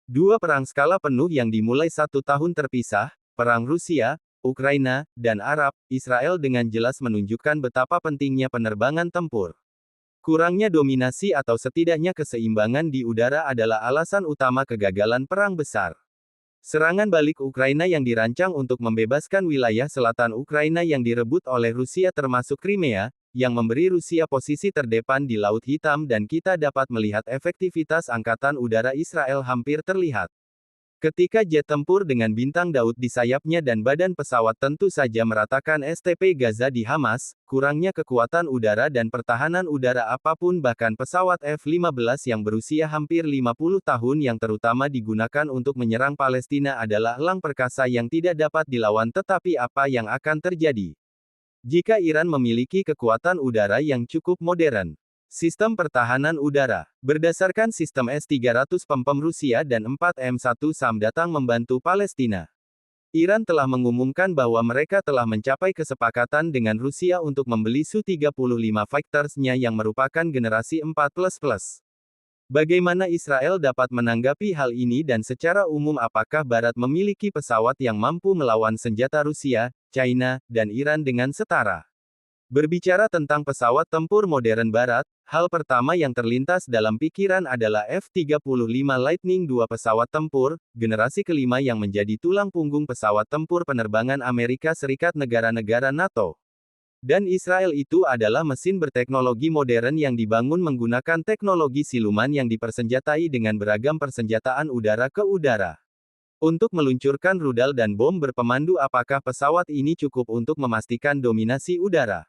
Dua perang skala penuh yang dimulai 1 tahun terpisah, Perang Rusia, Ukraina, dan Arab, Israel dengan jelas menunjukkan betapa pentingnya penerbangan tempur. Kurangnya dominasi atau setidaknya keseimbangan di udara adalah alasan utama kegagalan perang besar. Serangan balik Ukraina yang dirancang untuk membebaskan wilayah selatan Ukraina yang direbut oleh Rusia termasuk Crimea, yang memberi Rusia posisi terdepan di Laut Hitam dan kita dapat melihat efektivitas Angkatan Udara Israel hampir terlihat. Ketika jet tempur dengan bintang Daud di sayapnya dan badan pesawat tentu saja meratakan STP Gaza di Hamas, kurangnya kekuatan udara dan pertahanan udara apapun bahkan pesawat F-15 yang berusia hampir 50 tahun yang terutama digunakan untuk menyerang Palestina adalah elang perkasa yang tidak dapat dilawan tetapi apa yang akan terjadi jika Iran memiliki kekuatan udara yang cukup modern? Sistem pertahanan udara. Berdasarkan sistem S-300 Pempem Rusia dan 4M1 SAM datang membantu Palestina. Iran telah mengumumkan bahwa mereka telah mencapai kesepakatan dengan Rusia untuk membeli Su-35 Fighters-nya yang merupakan generasi 4++. Bagaimana Israel dapat menanggapi hal ini dan secara umum apakah Barat memiliki pesawat yang mampu melawan senjata Rusia, China, dan Iran dengan setara? Berbicara tentang pesawat tempur modern Barat, hal pertama yang terlintas dalam pikiran adalah F-35 Lightning II pesawat tempur, generasi kelima yang menjadi tulang punggung pesawat tempur penerbangan Amerika Serikat negara-negara NATO. Dan Israel itu adalah mesin berteknologi modern yang dibangun menggunakan teknologi siluman yang dipersenjatai dengan beragam persenjataan udara ke udara. Untuk meluncurkan rudal dan bom berpemandu apakah pesawat ini cukup untuk memastikan dominasi udara?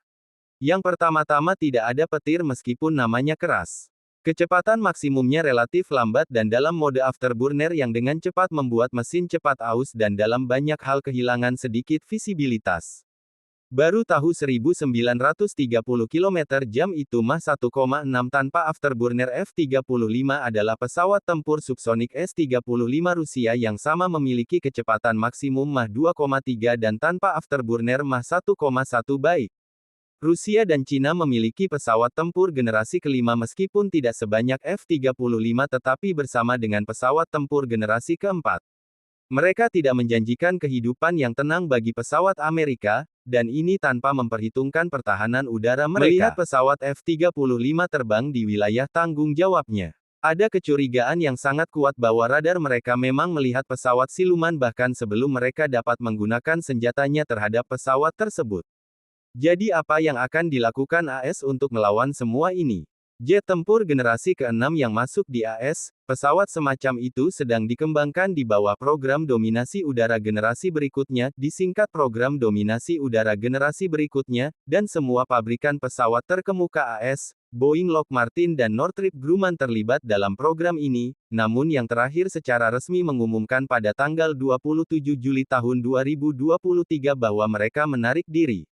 Yang pertama-tama tidak ada petir meskipun namanya keras. Kecepatan maksimumnya relatif lambat dan dalam mode afterburner yang dengan cepat membuat mesin cepat aus dan dalam banyak hal kehilangan sedikit visibilitas. Baru tahu 1930 km/jam itu mah 1,6 tanpa afterburner F-35 adalah pesawat tempur subsonik S-35 Rusia yang sama memiliki kecepatan maksimum Mach 2,3 dan tanpa afterburner Mach 1,1 baik. Rusia dan Cina memiliki pesawat tempur generasi kelima meskipun tidak sebanyak F-35 tetapi bersama dengan pesawat tempur generasi keempat. Mereka tidak menjanjikan kehidupan yang tenang bagi pesawat Amerika, dan ini tanpa memperhitungkan pertahanan udara mereka. Melihat pesawat F-35 terbang di wilayah tanggung jawabnya. Ada kecurigaan yang sangat kuat bahwa radar mereka memang melihat pesawat siluman bahkan sebelum mereka dapat menggunakan senjatanya terhadap pesawat tersebut. Jadi apa yang akan dilakukan AS untuk melawan semua ini? Jet tempur generasi ke-6 yang masuk di AS, pesawat semacam itu sedang dikembangkan di bawah program dominasi udara generasi berikutnya, disingkat program dominasi udara generasi berikutnya, dan semua pabrikan pesawat terkemuka AS, Boeing Lockheed Martin dan Northrop Grumman terlibat dalam program ini, namun yang terakhir secara resmi mengumumkan pada tanggal 27 Juli tahun 2023 bahwa mereka menarik diri.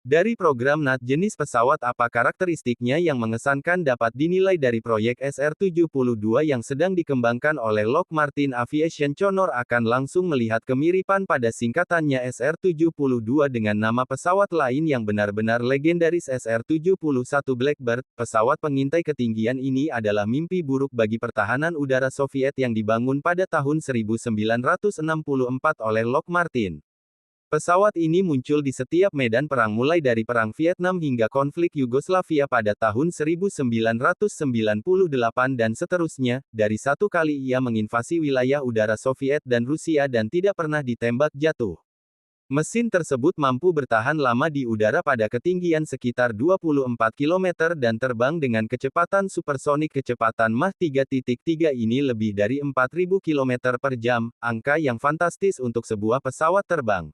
Dari program NAT jenis pesawat apa karakteristiknya yang mengesankan dapat dinilai dari proyek SR-72 yang sedang dikembangkan oleh Lockheed Martin Aviation Conor akan langsung melihat kemiripan pada singkatannya SR-72 dengan nama pesawat lain yang benar-benar legendaris SR-71 Blackbird. Pesawat pengintai ketinggian ini adalah mimpi buruk bagi pertahanan udara Soviet yang dibangun pada tahun 1964 oleh Lockheed Martin. Pesawat ini muncul di setiap medan perang mulai dari Perang Vietnam hingga konflik Yugoslavia pada tahun 1998 dan seterusnya, dari satu kali ia menginvasi wilayah udara Soviet dan Rusia dan tidak pernah ditembak jatuh. Mesin tersebut mampu bertahan lama di udara pada ketinggian sekitar 24 km dan terbang dengan kecepatan supersonik kecepatan Mach 3.3 ini lebih dari 4.000 km per jam, angka yang fantastis untuk sebuah pesawat terbang.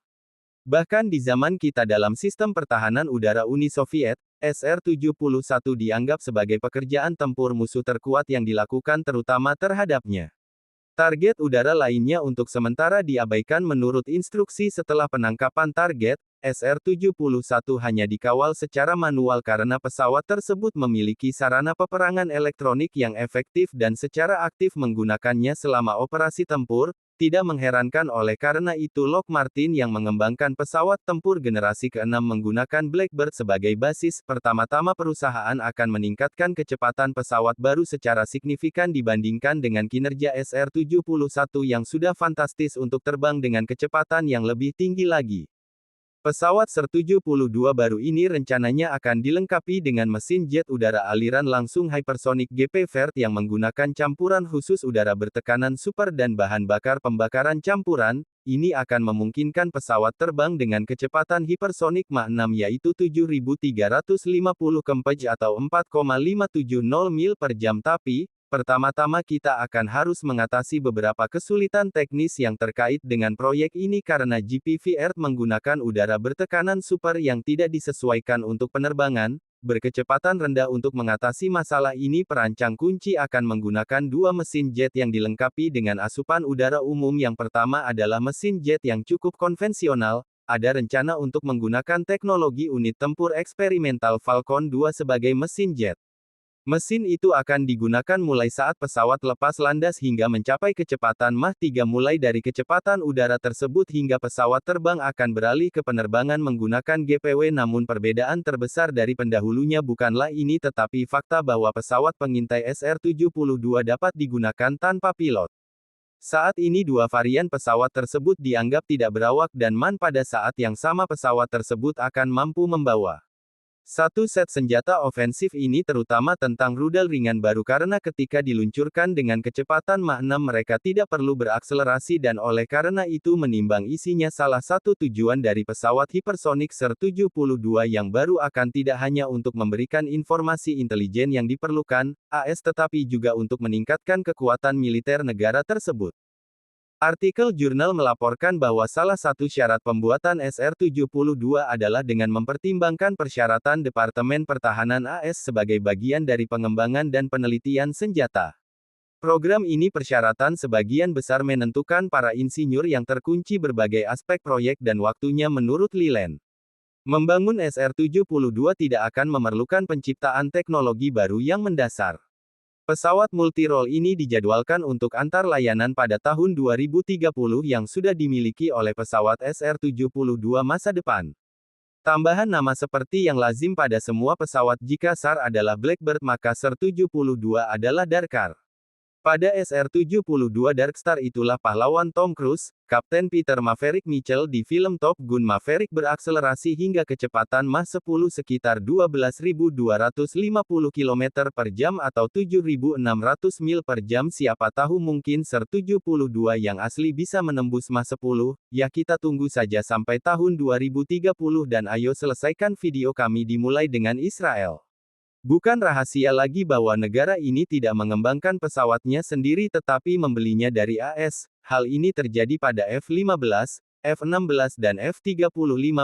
Bahkan di zaman kita dalam sistem pertahanan udara Uni Soviet, SR-71 dianggap sebagai pekerjaan tempur musuh terkuat yang dilakukan terutama terhadapnya. Target udara lainnya untuk sementara diabaikan menurut instruksi setelah penangkapan target, SR-71 hanya dikawal secara manual karena pesawat tersebut memiliki sarana peperangan elektronik yang efektif dan secara aktif menggunakannya selama operasi tempur, Tidak mengherankan oleh karena itu Lockheed Martin yang mengembangkan pesawat tempur generasi ke-6 menggunakan Blackbird sebagai basis. Pertama-tama perusahaan akan meningkatkan kecepatan pesawat baru secara signifikan dibandingkan dengan kinerja SR-71 yang sudah fantastis untuk terbang dengan kecepatan yang lebih tinggi lagi. Pesawat SR-72 baru ini rencananya akan dilengkapi dengan mesin jet udara aliran langsung hypersonic GP Vert yang menggunakan campuran khusus udara bertekanan super dan bahan bakar pembakaran campuran. Ini akan memungkinkan pesawat terbang dengan kecepatan hipersonik Mach 6 yaitu 7.350 kmph atau 4,570 mil per jam. Tapi, pertama-tama kita akan harus mengatasi beberapa kesulitan teknis yang terkait dengan proyek ini karena GP Vert menggunakan udara bertekanan super yang tidak disesuaikan untuk penerbangan, berkecepatan rendah. Untuk mengatasi masalah ini perancang kunci akan menggunakan dua mesin jet yang dilengkapi dengan asupan udara umum. Yang pertama adalah mesin jet yang cukup konvensional, ada rencana untuk menggunakan teknologi unit tempur eksperimental Falcon 2 sebagai mesin jet. Mesin itu akan digunakan mulai saat pesawat lepas landas hingga mencapai kecepatan Mach 3. Mulai dari kecepatan udara tersebut hingga pesawat terbang akan beralih ke penerbangan menggunakan GPW. Namun perbedaan terbesar dari pendahulunya bukanlah ini tetapi fakta bahwa pesawat pengintai SR-72 dapat digunakan tanpa pilot. Saat ini dua varian pesawat tersebut dianggap tidak berawak dan pada saat yang sama pesawat tersebut akan mampu membawa satu set senjata ofensif. Ini terutama tentang rudal ringan baru karena ketika diluncurkan dengan kecepatan Mach 6 mereka tidak perlu berakselerasi dan oleh karena itu menimbang isinya. Salah satu tujuan dari pesawat hipersonik SR-72 yang baru akan tidak hanya untuk memberikan informasi intelijen yang diperlukan AS tetapi juga untuk meningkatkan kekuatan militer negara tersebut. Artikel jurnal melaporkan bahwa salah satu syarat pembuatan SR-72 adalah dengan mempertimbangkan persyaratan Departemen Pertahanan AS sebagai bagian dari pengembangan dan penelitian senjata. Program ini persyaratan sebagian besar menentukan para insinyur yang terkunci berbagai aspek proyek dan waktunya. Menurut Leland, membangun SR-72 tidak akan memerlukan penciptaan teknologi baru yang mendasar. Pesawat multirole ini dijadwalkan untuk antar layanan pada tahun 2030 yang sudah dimiliki oleh pesawat SR-72 masa depan. Tambahan nama seperti yang lazim pada semua pesawat. Jika SAR adalah Blackbird maka SR-72 adalah Darkar. Pada SR-72 Darkstar itulah pahlawan Tom Cruise, Kapten Peter Maverick Mitchell di film Top Gun Maverick berakselerasi hingga kecepatan Mach 10 sekitar 12.250 km per jam atau 7.600 mil per jam. Siapa tahu mungkin SR-72 yang asli bisa menembus Mach 10, ya kita tunggu saja sampai tahun 2030 dan ayo selesaikan video kami dimulai dengan Israel. Bukan rahasia lagi bahwa negara ini tidak mengembangkan pesawatnya sendiri tetapi membelinya dari AS. Hal ini terjadi pada F-15, F-16 dan F-35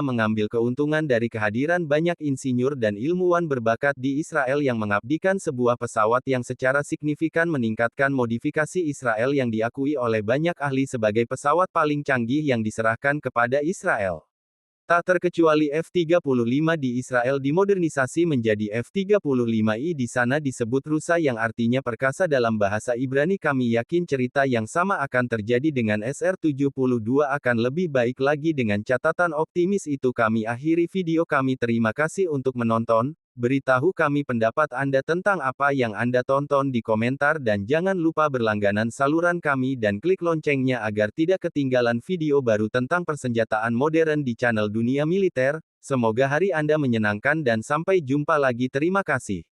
mengambil keuntungan dari kehadiran banyak insinyur dan ilmuwan berbakat di Israel yang mengabdikan sebuah pesawat yang secara signifikan meningkatkan modifikasi Israel yang diakui oleh banyak ahli sebagai pesawat paling canggih yang diserahkan kepada Israel. Tak terkecuali F-35 di Israel dimodernisasi menjadi F-35I. Di sana disebut Rusa yang artinya perkasa dalam bahasa Ibrani. Kami yakin cerita yang sama akan terjadi dengan SR-72 akan lebih baik lagi. Dengan catatan optimis itu kami akhiri video kami. Terima kasih untuk menonton. Beritahu kami pendapat Anda tentang apa yang Anda tonton di komentar dan jangan lupa berlangganan saluran kami dan klik loncengnya agar tidak ketinggalan video baru tentang persenjataan modern di channel Dunia Militer. Semoga hari Anda menyenangkan dan sampai jumpa lagi. Terima kasih.